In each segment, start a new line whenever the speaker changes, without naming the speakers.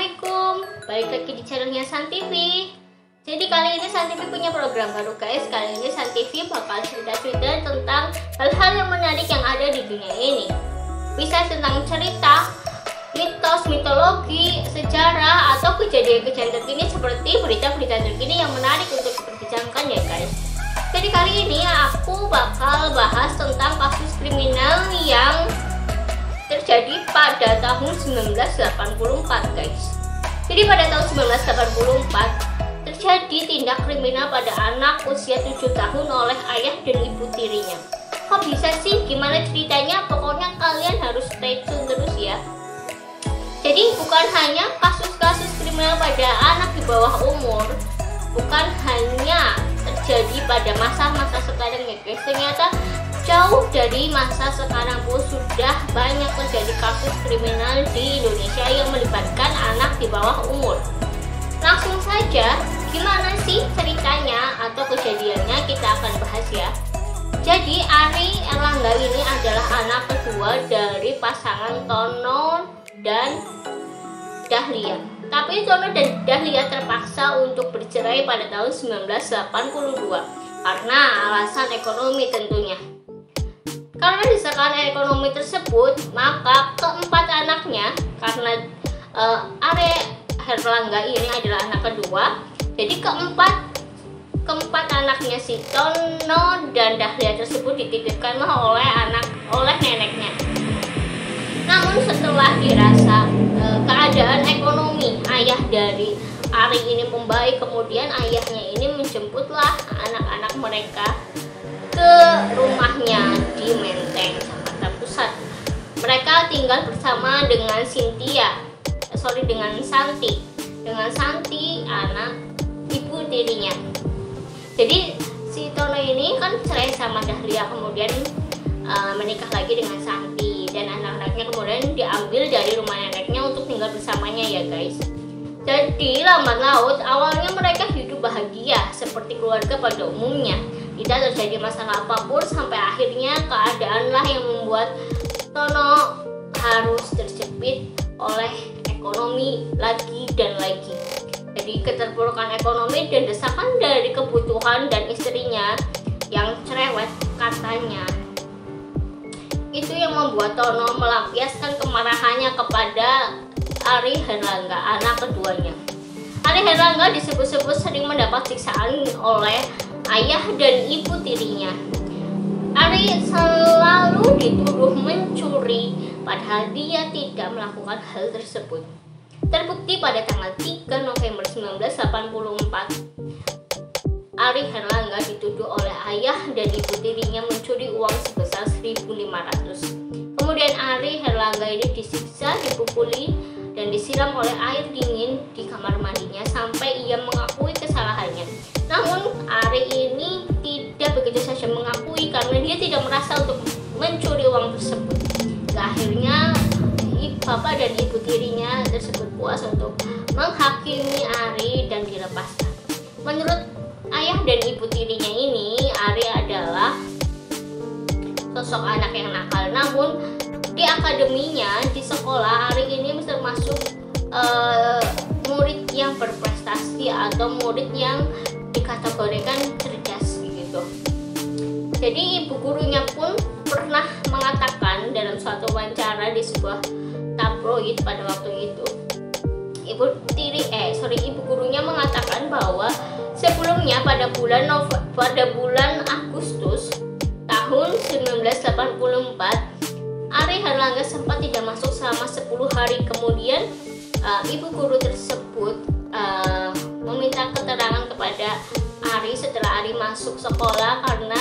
Assalamualaikum, balik lagi di channelnya San TV. Jadi kali ini San TV punya program baru guys. Kali ini San TV bakal cerita-cerita tentang hal-hal yang menarik yang ada di dunia ini. Bisa tentang cerita, mitos, mitologi, sejarah, atau kejadian-kejadian terkini seperti berita-berita terkini yang menarik untuk diperbincangkan ya guys. Jadi kali ini aku bakal bahas tentang kasus kriminal yang terjadi pada tahun 1984 guys. Jadi pada tahun 1984 terjadi tindak kriminal pada anak usia 7 tahun oleh ayah dan ibu tirinya. Kok bisa sih? Gimana ceritanya? Pokoknya kalian harus stay tune terus ya. Jadi bukan hanya kasus-kasus kriminal pada anak di bawah umur, bukan hanya terjadi pada masa-masa sekarang ya guys. Ternyata jauh dari masa sekarang pun sudah banyak terjadi kasus kriminal di Indonesia yang melibatkan anak di bawah umur. Langsung saja, gimana sih ceritanya atau kejadiannya kita akan bahas ya. Jadi Ari Erlangga ini adalah anak kedua dari pasangan Tono dan Dahlia. Tapi Tono dan Dahlia terpaksa untuk bercerai pada tahun 1982 karena alasan ekonomi tentunya. Karena desakan ekonomi tersebut, maka keempat anaknya, karena Ari Erlangga ini adalah anak kedua, jadi keempat anaknya si Tono dan Dahlia tersebut dititipkanlah oleh neneknya. Namun setelah dirasa keadaan ekonomi ayah dari Ari ini membaik, kemudian ayahnya ini menjemputlah anak-anak mereka ke rumahnya di Menteng, Jakarta Pusat. Mereka tinggal bersama dengan Santi, anak ibu tirinya. Jadi si Tono ini kan cerai sama Dahlia, kemudian menikah lagi dengan Santi, dan anak-anaknya kemudian diambil dari rumah neneknya untuk tinggal bersamanya ya guys. Jadi lambat laut awalnya mereka hidup bahagia seperti keluarga pada umumnya. Tidak terjadi masalah apapun sampai akhirnya keadaanlah yang membuat Tono harus terjepit oleh ekonomi lagi dan lagi. Jadi keterpurukan ekonomi dan desakan dari kebutuhan dan istrinya yang cerewet katanya. Itu yang membuat Tono melampiaskan kemarahannya kepada Ari Erlangga, anak keduanya. Ari Erlangga disebut-sebut sering mendapat siksaan oleh ayah dan ibu tirinya. Ari selalu dituduh mencuri, padahal dia tidak melakukan hal tersebut. Terbukti pada tanggal 3 November 1984, Ari Erlangga dituduh oleh ayah dan ibu tirinya mencuri uang sebesar 1.500. Kemudian Ari Erlangga ini disiksa, dipukuli, dan disiram oleh air dingin di kamar mandinya sampai ia mengakui kesalahannya. Namun Ari ini tidak begitu saja mengakui karena dia tidak merasa untuk mencuri uang tersebut. Akhirnya bapak dan ibu tirinya tersebut puas untuk menghakimi Ari dan dilepaskan. Menurut ayah dan ibu tirinya ini, Ari adalah sosok anak yang nakal. Namun di akademinya, di sekolah, Ari ini termasuk murid yang berprestasi atau murid yang dikategorikan cerdas gitu. Jadi ibu gurunya pun pernah mengatakan dalam suatu wawancara di sebuah tabloid pada waktu itu, ibu gurunya mengatakan bahwa sebelumnya pada bulan Agustus tahun 1984 Ari Erlangga sempat tidak masuk selama 10 hari. Kemudian ibu guru tersebut meminta keterangan kepada Ari setelah Ari masuk sekolah karena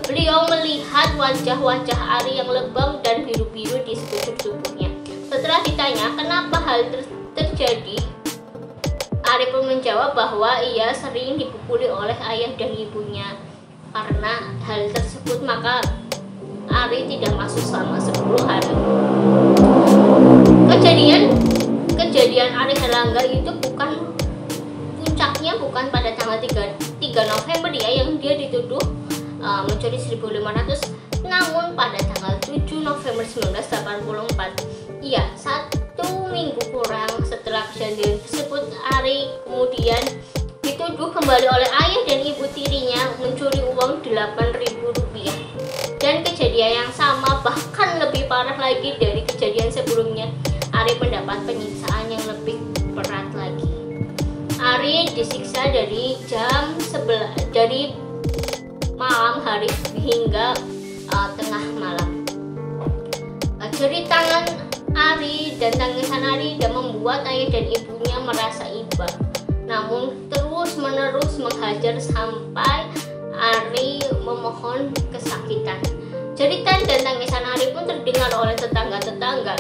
beliau melihat wajah-wajah Ari yang lebam dan biru-biru di sekujur tubuhnya. Setelah ditanya kenapa hal terjadi, Ari pun menjawab bahwa ia sering dipukuli oleh ayah dan ibunya. Karena hal tersebut maka Ari tidak masuk selama 10 hari. Kejadian Ari Erlangga itu puncaknya bukan pada tanggal 3 November ya, yang dia dituduh mencuri 1.500, namun pada tanggal 7 November 1984 ia 1 minggu kurang setelah kejadian tersebut, Ari kemudian dituduh kembali oleh ayah dan ibu tirinya mencuri uang Rp8.000. Dan kejadian yang sama, bahkan lebih parah lagi dari kejadian sebelumnya, Ari mendapat penyiksaan yang lebih berat lagi. Ari disiksa dari jam 11 dari malam hari hingga tengah malam. Jari tangan Ari dan tangisan Ari dan membuat ayah dan ibunya merasa iba, namun terus-menerus menghajar sampai Ari memohon kesakitan. Jeritan dan tangisan Ari pun terdengar oleh tetangga-tetangga.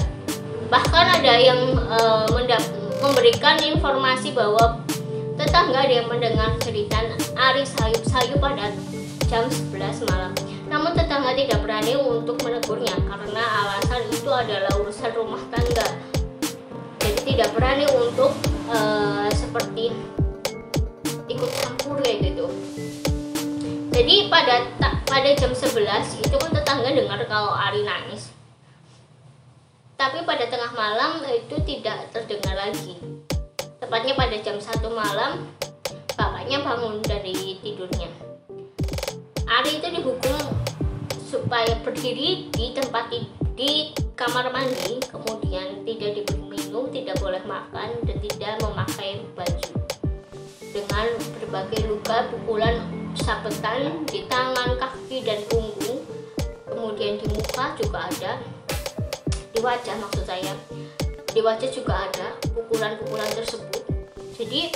Bahkan ada yang memberikan informasi bahwa tetangga ada yang mendengar jeritan Ari sayup-sayup pada jam 11 malam. Namun tetangga tidak berani untuk menegurnya karena alasan itu adalah urusan rumah tangga. Jadi tidak berani untuk seperti ikut campur kayak gitu. Jadi pada jam 11 itu kan tetangga dengar kalau Ari nangis. Tapi pada tengah malam itu tidak terdengar lagi. Tepatnya pada jam 1 malam bapaknya bangun dari tidurnya. Ari itu dihukum supaya berdiri di kamar mandi, kemudian tidak diberi minum, tidak boleh makan, dan tidak memakai baju. Dengan berbagai luka, pukulan sabetan di tangan, kaki, dan punggung, kemudian di muka juga ada, di wajah maksud saya, di wajah juga ada pukulan-pukulan tersebut. Jadi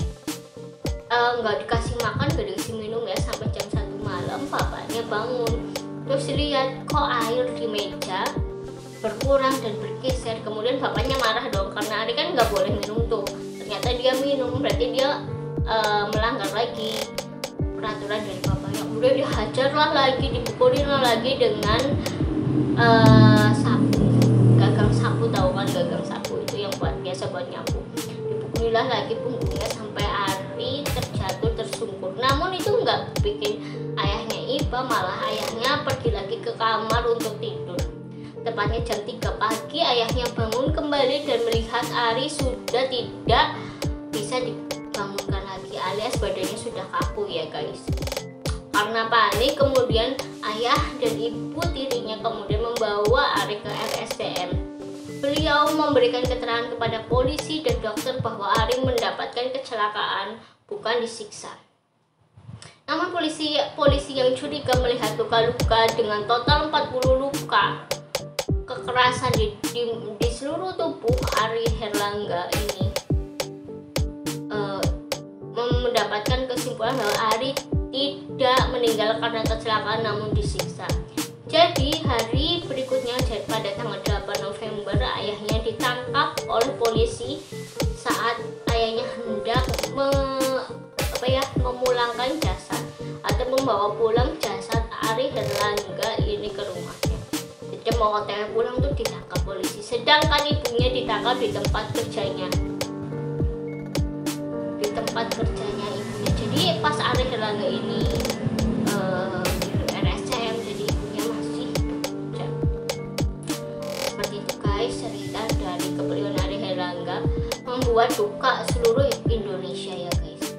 nggak dikasih makan, nggak dikasih minum ya sampai jam 1 malam. Bapaknya bangun, terus lihat kok air di meja berkurang dan bergeser. Kemudian bapaknya marah dong karena Ari kan nggak boleh minum tuh. Ternyata dia minum, berarti dia melanggar lagi peraturan dari bapaknya. Udah dihajar lah lagi, dipukulin lah lagi dengan sapu, gagang sapu, tahu kan gagang sapu itu yang biasa buat nyapu. Dipukulilah lagi punggungnya sampai Ari terjatuh tersungkur. Namun itu nggak bikin ayahnya iba, malah ayahnya pergi lagi ke kamar untuk tidur. Tepatnya jam 3 pagi ayahnya bangun kembali dan melihat Ari sudah tidak bisa dibangunkan lagi, alias badannya sudah kaku ya guys. Karena panik, kemudian ayah dan ibu tirinya kemudian membawa Ari ke RSCM. Beliau memberikan keterangan kepada polisi dan dokter bahwa Ari mendapatkan kecelakaan, bukan disiksa. Namun polisi yang curiga melihat luka-luka dengan total 40 luka kekerasan di seluruh tubuh Ari Herlangga ini mendapatkan kesimpulan bahwa Ari tidak meninggal karena kecelakaan namun disiksa. Jadi hari berikutnya pada tanggal 8 November ayahnya ditangkap oleh polisi saat ayahnya hendak memulangkan jasad atau membawa pulang jasad Ari Herlangga ini ke rumahnya. Jadi mau otw pulang tuh ditangkap polisi, sedangkan ibunya ditangkap di tempat kerjanya. Ibunya. Jadi pas Ari Herlangga ini RSCM, jadi ibunya masih bekerja. Seperti itu guys, cerita dari kepergian Ari Herlangga membuat duka seluruh Indonesia ya guys.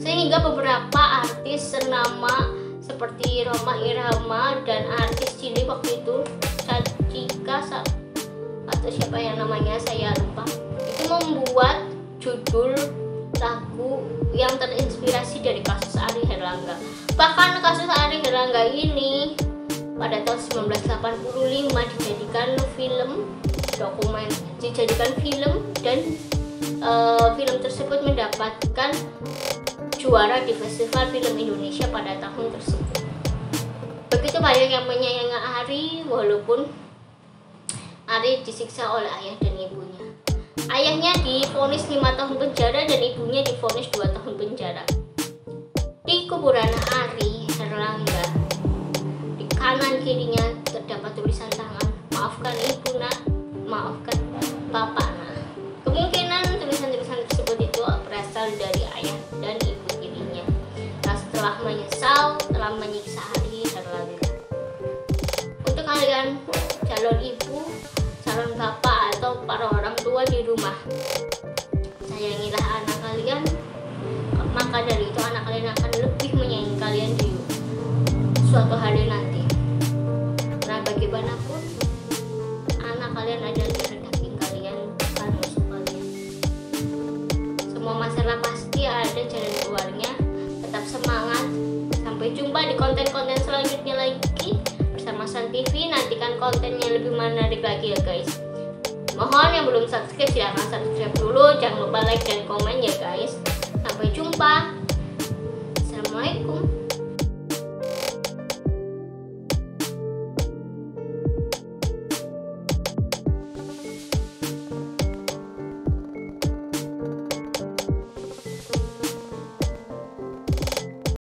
Sehingga beberapa artis ternama seperti Rhoma Irama dan artis cilik waktu itu Cika atau siapa yang namanya saya lupa, itu membuat judul lagu yang terinspirasi dari kasus Ari Herlangga. Bahkan kasus Ari Herlangga ini pada tahun 1985 dijadikan film dan film tersebut mendapatkan juara di Festival Film Indonesia pada tahun tersebut. Begitu banyak yang menyayangi Ari, walaupun Ari disiksa oleh ayah dan ibunya. Ayahnya divonis 5 tahun penjara dan ibunya divonis 2 tahun penjara. Di kuburan Ari Herlangga, di kanan kirinya terdapat tulisan tangan, maafkan ibu nak, maafkan bapak nak. Kemungkinan tulisan-tulisan tersebut itu berasal dari ayah dan ibu tirinya. Nah, setelah menyesal telah menyiksa Ari Herlangga. Untuk kalian calon ibu, calon bapak atau para orang tua rumah. Sayangilah anak kalian, maka dari itu anak kalian akan lebih menyayangi kalian di suatu hari nanti. Karena bagaimanapun anak kalian adalah darah daging kalian, bukan musuh kalian. Semua masalah pasti ada jalan keluarnya. Tetap semangat. Sampai jumpa di konten-konten selanjutnya lagi bersama San TV. Nantikan kontennya lebih menarik lagi ya guys. Mohon yang belum subscribe silahkan subscribe dulu. Jangan lupa like dan komen ya guys. Sampai jumpa. Assalamualaikum.